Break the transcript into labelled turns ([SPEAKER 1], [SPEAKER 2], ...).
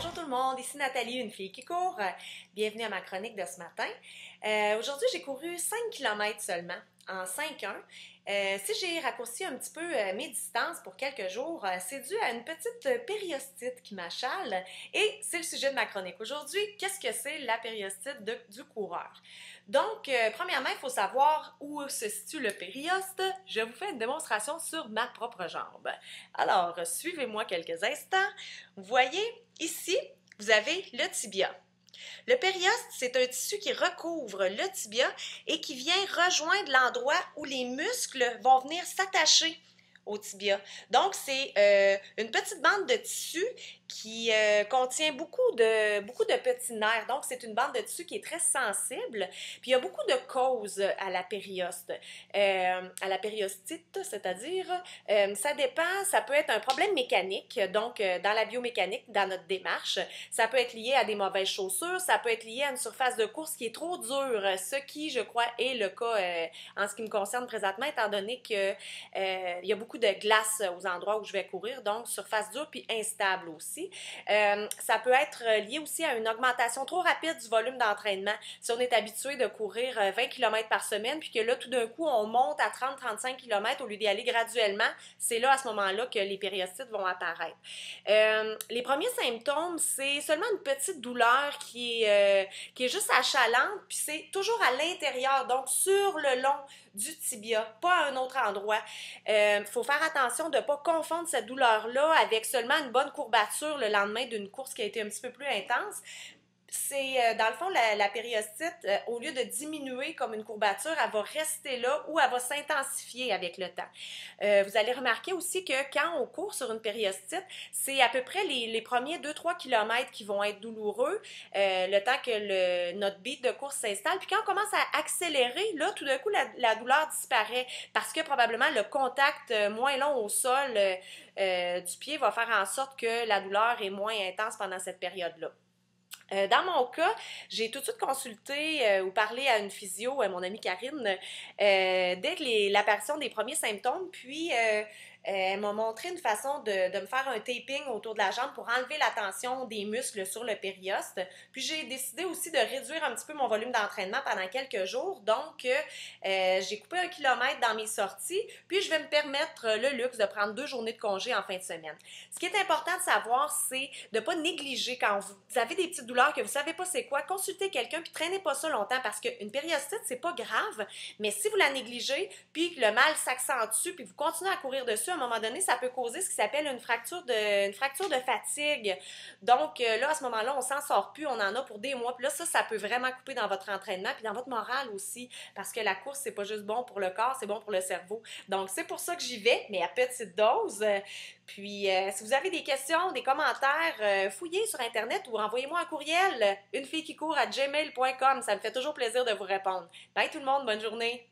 [SPEAKER 1] Bonjour tout le monde, ici Nathalie, une fille qui court. Bienvenue à ma chronique de ce matin. Aujourd'hui, j'ai couru 5 km seulement, en 5-1. Si j'ai raccourci un petit peu mes distances pour quelques jours, c'est dû à une petite périostite qui m'achale et c'est le sujet de ma chronique. Aujourd'hui, qu'est-ce que c'est la périostite du coureur? Donc, premièrement, il faut savoir où se situe le périoste. Je vous fais une démonstration sur ma propre jambe. Alors, suivez-moi quelques instants. Vous voyez, ici, vous avez le tibia. Le périoste, c'est un tissu qui recouvre le tibia et qui vient rejoindre l'endroit où les muscles vont venir s'attacher au tibia. Donc, c'est une petite bande de tissu qui contient beaucoup de petits nerfs. Donc, c'est une bande de tissu qui est très sensible. Puis, il y a beaucoup de causes à la périoste, à la périostite, c'est-à-dire, ça dépend, ça peut être un problème mécanique, donc dans la biomécanique, dans notre démarche. Ça peut être lié à des mauvaises chaussures, ça peut être lié à une surface de course qui est trop dure, ce qui, je crois, est le cas en ce qui me concerne présentement, étant donné que il y a beaucoup de glace aux endroits où je vais courir, donc surface dure puis instable aussi. Ça peut être lié aussi à une augmentation trop rapide du volume d'entraînement. Si on est habitué de courir 20 km par semaine, puis que là, tout d'un coup, on monte à 30-35 km au lieu d'y aller graduellement, c'est là, à ce moment-là, que les périostites vont apparaître. Les premiers symptômes, c'est seulement une petite douleur qui est juste achalante, puis c'est toujours à l'intérieur, donc sur le long du tibia, pas à un autre endroit. Faut faire attention de ne pas confondre cette douleur-là avec seulement une bonne courbature le lendemain d'une course qui a été un petit peu plus intense. C'est, dans le fond, la périostite, au lieu de diminuer comme une courbature, elle va rester là ou elle va s'intensifier avec le temps. Vous allez remarquer aussi que quand on court sur une périostite, c'est à peu près les premiers 2-3 km qui vont être douloureux, le temps que notre beat de course s'installe. Puis quand on commence à accélérer, là, tout d'un coup, la douleur disparaît parce que probablement le contact moins long au sol du pied va faire en sorte que la douleur est moins intense pendant cette période-là. Dans mon cas, j'ai tout de suite consulté ou parlé à une physio, mon amie Karine, dès que l'apparition des premiers symptômes, puis elle m'a montré une façon de me faire un taping autour de la jambe pour enlever la tension des muscles sur le périoste. Puis j'ai décidé aussi de réduire un petit peu mon volume d'entraînement pendant quelques jours. Donc, j'ai coupé 1 kilomètre dans mes sorties, puis je vais me permettre le luxe de prendre 2 journées de congé en fin de semaine. Ce qui est important de savoir, c'est de ne pas négliger quand vous avez des petites douleurs que vous ne savez pas c'est quoi, consultez quelqu'un puis traînez pas ça longtemps parce qu'une périostite, c'est pas grave, mais si vous la négligez puis que le mal s'accentue puis que vous continuez à courir dessus, à un moment donné, ça peut causer ce qui s'appelle une fracture de fatigue. Donc là, à ce moment-là, on s'en sort plus, on en a pour des mois. Puis là, ça peut vraiment couper dans votre entraînement puis dans votre morale aussi parce que la course, c'est pas juste bon pour le corps, c'est bon pour le cerveau. Donc, c'est pour ça que j'y vais, mais à petite dose. Puis, si vous avez des questions, des commentaires, fouillez sur Internet ou envoyez-moi un courriel, unefillequicourt@gmail.com. Ça me fait toujours plaisir de vous répondre. Bye tout le monde, bonne journée!